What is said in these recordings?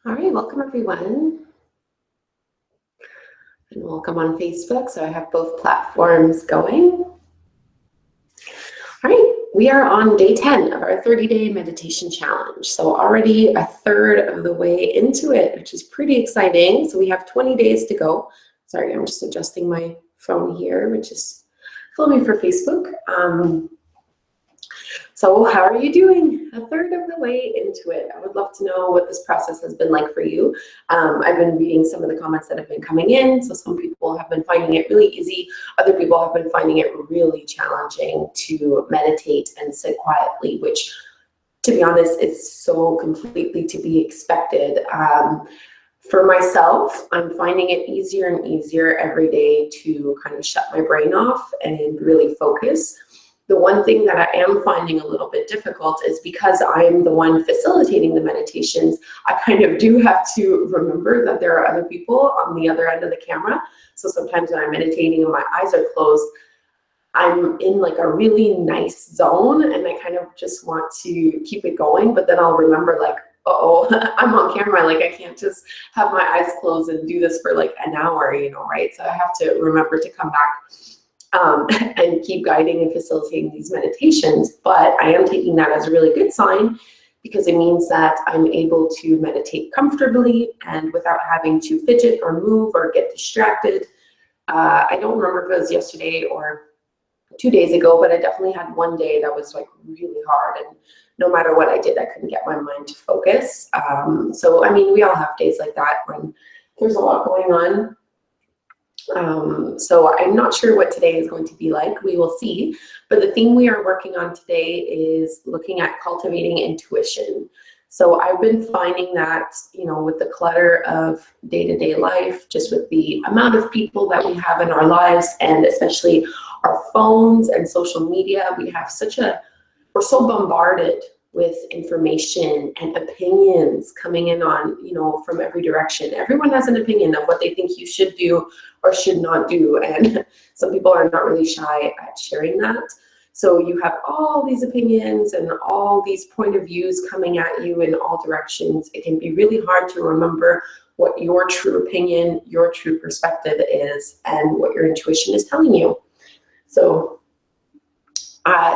All right, welcome everyone, and welcome on Facebook. So I have both platforms going. All right, we are on day 10 of our 30-day meditation challenge. So already a third of the way into it, which is pretty exciting. So we have 20 days to go. Sorry, I'm just adjusting my phone here, which is filming for Facebook. So how are you doing? A third of the way into it. I would love to know what this process has been like for you. I've been reading some of the comments that have been coming in. So some people have been finding it really easy. Other people have been finding it really challenging to meditate and sit quietly, which, to be honest, is so completely to be expected. For myself, I'm finding it easier and easier every day to kind of shut my brain off and really focus. The one thing that I am finding a little bit difficult is because I'm the one facilitating the meditations, I kind of do have to remember that there are other people on the other end of the camera. So sometimes when I'm meditating and my eyes are closed, I'm in like a really nice zone and I kind of just want to keep it going, but then I'll remember like, uh-oh, I'm on camera, like I can't just have my eyes closed and do this for like an hour, right? So I have to remember to come back and keep guiding and facilitating these meditations. But I am taking that as a really good sign because it means that I'm able to meditate comfortably and without having to fidget or move or get distracted. I don't remember if it was yesterday or 2 days ago, but I definitely had one day that was like really hard, and no matter what I did, I couldn't get my mind to focus. So, I mean, we all have days like that when there's a lot going on. So I'm not sure what today is going to be like. We will see. But the theme we are working on today is looking at cultivating intuition. So I've been finding that, with the clutter of day-to-day life, just with the amount of people that we have in our lives, and especially our phones and social media, we're so bombarded with information and opinions coming in on, from every direction. Everyone has an opinion of what they think you should do or should not do. And some people are not really shy at sharing that. So you have all these opinions and all these point of views coming at you in all directions. It can be really hard to remember what your true opinion, your true perspective is, and what your intuition is telling you. So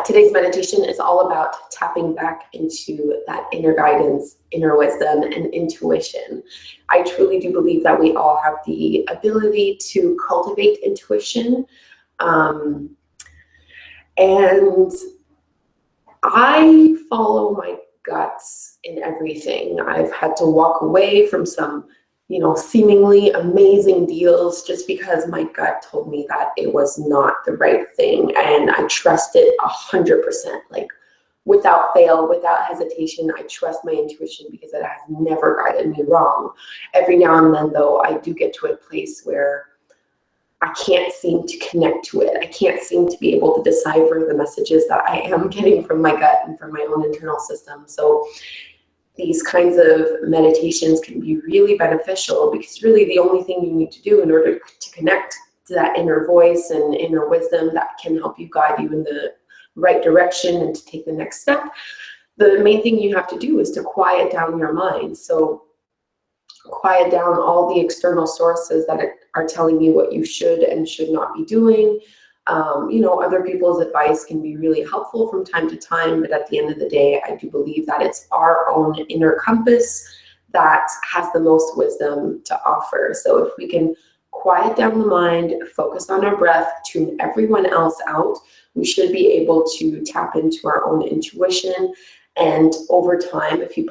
today's meditation is all about tapping back into that inner guidance, inner wisdom, and intuition. I truly do believe that we all have the ability to cultivate intuition. And I follow my guts in everything. I've had to walk away from some seemingly amazing deals just because my gut told me that it was not the right thing. And I trust it 100%, like without fail, without hesitation. I trust my intuition because it has never guided me wrong. Every now and then, though, I do get to a place where I can't seem to connect to it. I can't seem to be able to decipher the messages that I am getting from my gut and from my own internal system. So these kinds of meditations can be really beneficial because really the only thing you need to do in order to connect to that inner voice and inner wisdom that can help you guide you in the right direction and to take the next step, the main thing you have to do is to quiet down your mind. So quiet down all the external sources that are telling you what you should and should not be doing. Other people's advice can be really helpful from time to time, but at the end of the day, I do believe that it's our own inner compass that has the most wisdom to offer. So if we can quiet down the mind, focus on our breath, tune everyone else out, we should be able to tap into our own intuition. And over time, if you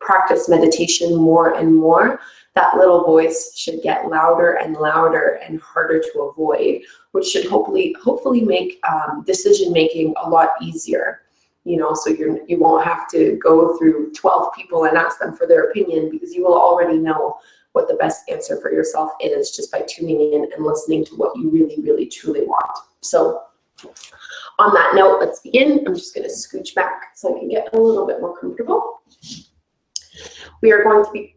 practice meditation more and more, that little voice should get louder and louder and harder to avoid, which should hopefully make decision-making a lot easier. So you won't have to go through 12 people and ask them for their opinion because you will already know what the best answer for yourself is just by tuning in and listening to what you really, really, truly want. So on that note, let's begin. I'm just going to scooch back so I can get a little bit more comfortable. We are going to be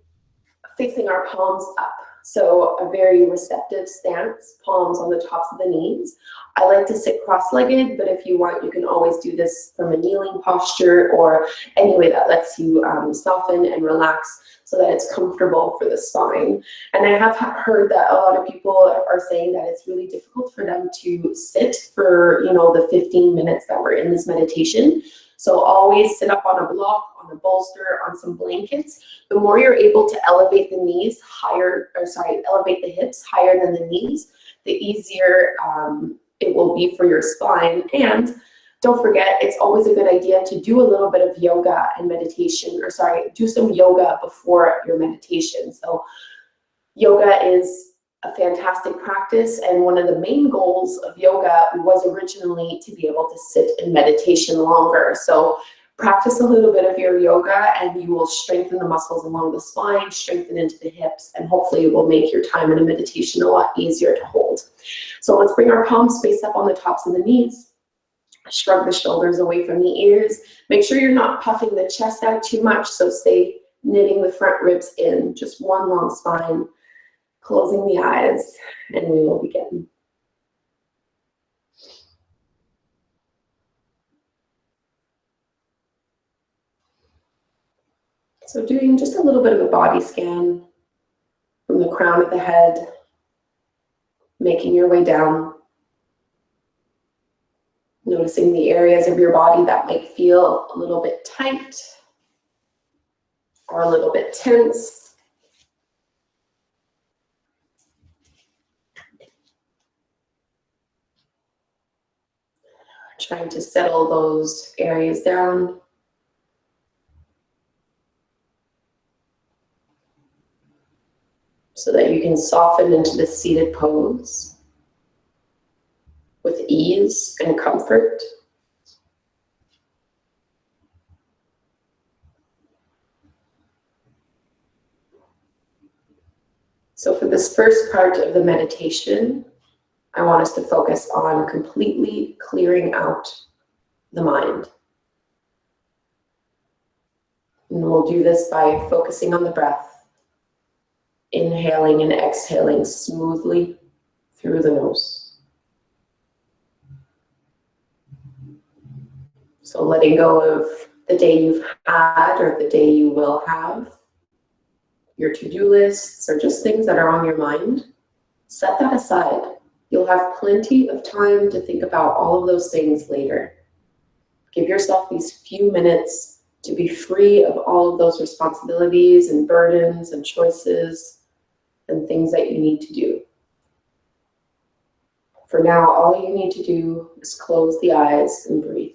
facing our palms up. So a very receptive stance, palms on the tops of the knees. I like to sit cross-legged, but if you want, you can always do this from a kneeling posture or any way that lets you soften and relax so that it's comfortable for the spine. And I have heard that a lot of people are saying that it's really difficult for them to sit for, the 15 minutes that we're in this meditation. So always sit up on a block, on a bolster, on some blankets. The more you're able to elevate the knees higher, elevate the hips higher than the knees, the easier it will be for your spine. And don't forget, it's always a good idea to do a little bit of yoga and meditation, do some yoga before your meditation. So yoga is a fantastic practice, and one of the main goals of yoga was originally to be able to sit in meditation longer. So practice a little bit of your yoga and you will strengthen the muscles along the spine, strengthen into the hips, and hopefully it will make your time in a meditation a lot easier to hold. So let's bring our palms face up on the tops of the knees. Shrug the shoulders away from the ears. Make sure you're not puffing the chest out too much, so stay knitting the front ribs in, just one long spine. Closing the eyes, and we will begin. So doing just a little bit of a body scan from the crown of the head, making your way down, noticing the areas of your body that might feel a little bit tight or a little bit tense. Trying to settle those areas down. So that you can soften into the seated pose with ease and comfort. So for this first part of the meditation, I want us to focus on completely clearing out the mind. And we'll do this by focusing on the breath, inhaling and exhaling smoothly through the nose. So letting go of the day you've had or the day you will have, your to-do lists or just things that are on your mind. Set that aside. You'll have plenty of time to think about all of those things later. Give yourself these few minutes to be free of all of those responsibilities and burdens and choices and things that you need to do. For now, all you need to do is close the eyes and breathe.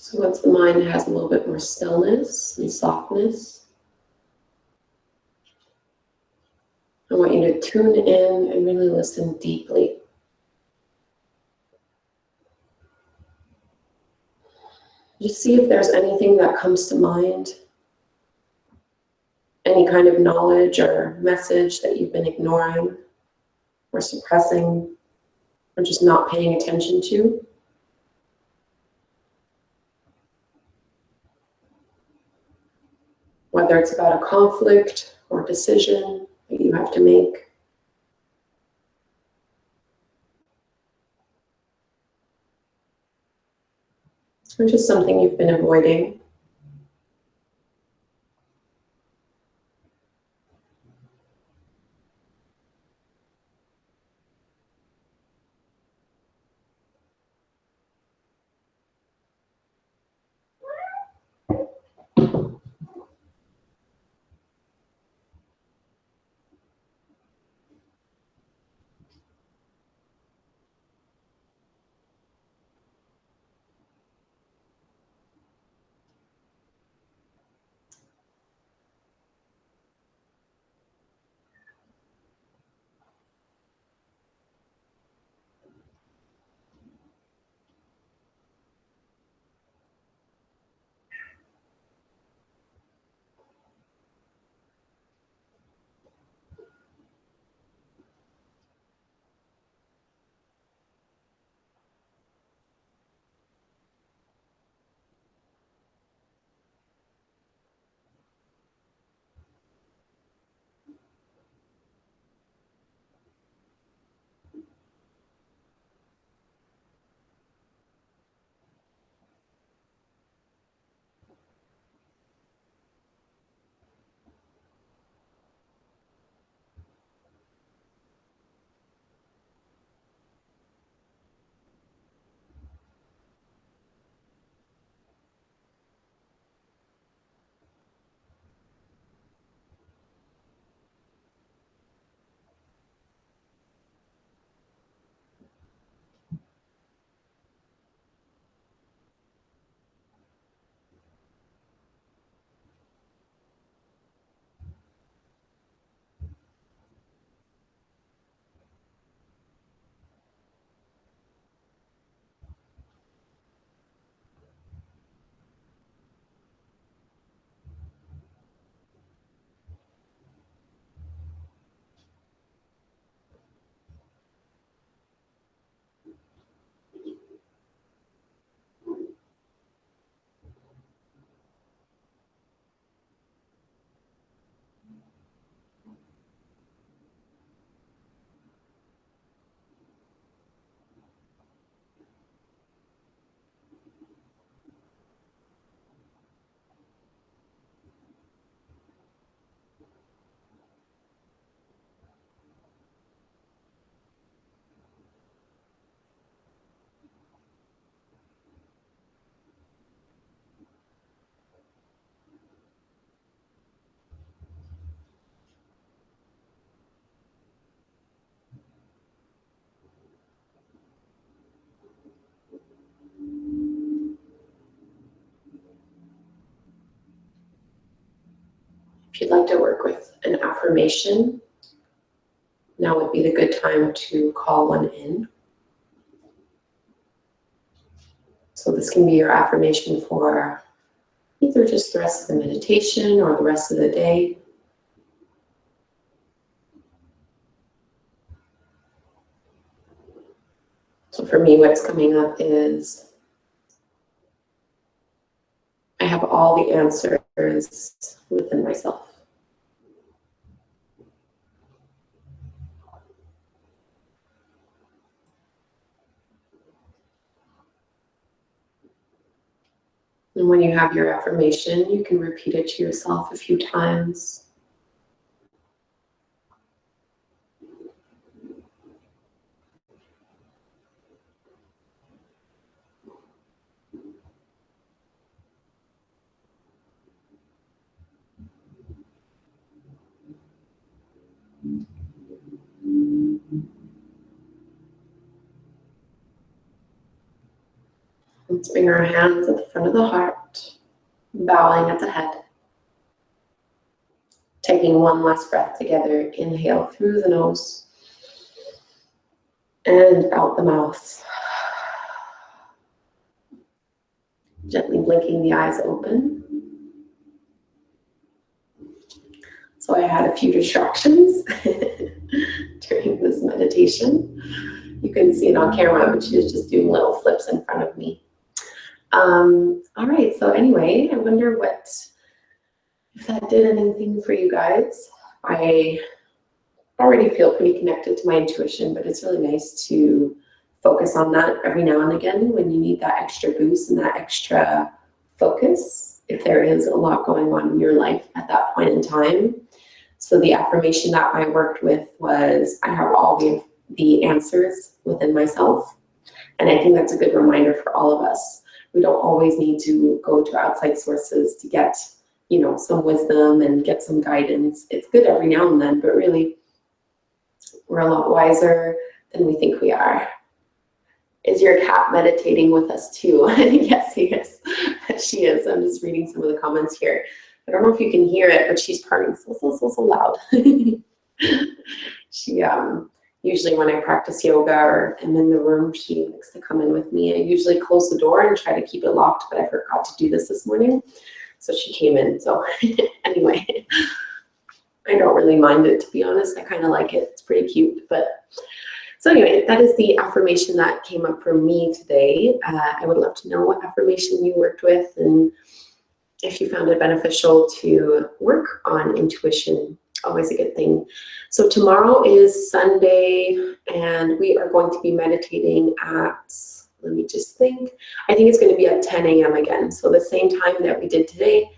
So once the mind has a little bit more stillness and softness, I want you to tune in and really listen deeply. Just see if there's anything that comes to mind, any kind of knowledge or message that you've been ignoring or suppressing or just not paying attention to. Whether it's about a conflict or decision that you have to make. Or just something you've been avoiding. If you'd like to work with an affirmation, now would be the good time to call one in. So this can be your affirmation for either just the rest of the meditation or the rest of the day. So for me, what's coming up is I have all the answers within myself. And when you have your affirmation, you can repeat it to yourself a few times. Let's bring our hands at the front of the heart, bowing at the head. Taking one last breath together. Inhale through the nose and out the mouth. Gently blinking the eyes open. So I had a few distractions during this meditation. You couldn't see it on camera, but she was just doing little flips in front of me. All right, so anyway, I wonder if that did anything for you guys. I already feel pretty connected to my intuition, but it's really nice to focus on that every now and again when you need that extra boost and that extra focus, if there is a lot going on in your life at that point in time. So the affirmation that I worked with was, I have all the answers within myself. And I think that's a good reminder for all of us. We don't always need to go to outside sources to get, some wisdom and get some guidance. It's good every now and then, but really, we're a lot wiser than we think we are. Is your cat meditating with us too? Yes, he is. She is. I'm just reading some of the comments here. I don't know if you can hear it, but she's purring so loud. She usually when I practice yoga or am in the room, she likes to come in with me. I usually close the door and try to keep it locked, but I forgot to do this morning. So she came in. So anyway, I don't really mind it, to be honest. I kind of like it. It's pretty cute. So anyway, that is the affirmation that came up for me today. I would love to know what affirmation you worked with and if you found it beneficial to work on intuition. Always a good thing. So tomorrow is Sunday, and we are going to be meditating at, let me just think, I think it's going to be at 10 a.m. again. So the same time that we did today,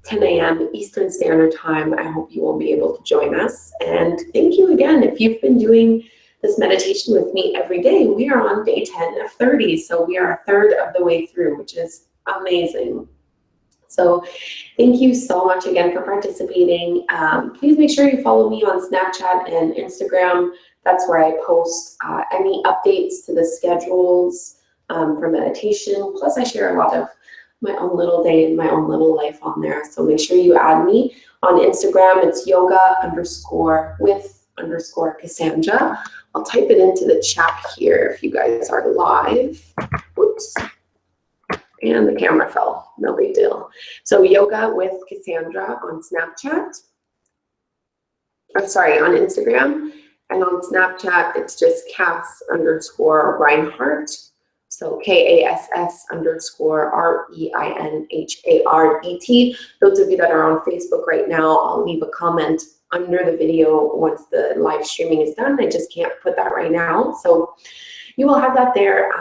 10 a.m. Eastern Standard Time. I hope you will be able to join us. And thank you again. If you've been doing this meditation with me every day, we are on day 10 of 30. So we are a third of the way through, which is amazing. So thank you so much again for participating. Please make sure you follow me on Snapchat and Instagram. That's where I post any updates to the schedules for meditation. Plus I share a lot of my own little day and my own little life on there. So make sure you add me on Instagram. It's yoga_with_Kassandra. I'll type it into the chat here if you guys are live. Whoops. And the camera fell, no big deal. So yoga with Kassandra on Snapchat. I'm sorry, on Instagram. And on Snapchat, it's just Cass_Reinhardt. So KASS_REINHARDT. Those of you that are on Facebook right now, I'll leave a comment under the video once the live streaming is done. I just can't put that right now. So you will have that there.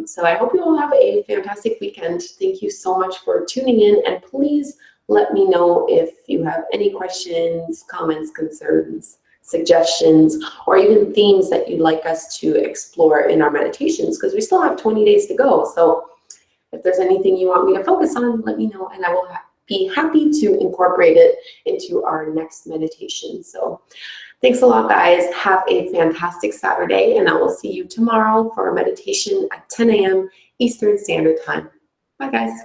So I hope you all have a fantastic weekend. Thank you so much for tuning in. And please let me know if you have any questions, comments, concerns, suggestions, or even themes that you'd like us to explore in our meditations, because we still have 20 days to go. So if there's anything you want me to focus on, let me know, and I will be happy to incorporate it into our next meditation. So thanks a lot, guys. Have a fantastic Saturday, and I will see you tomorrow for a meditation at 10 a.m. Eastern Standard Time. Bye, guys.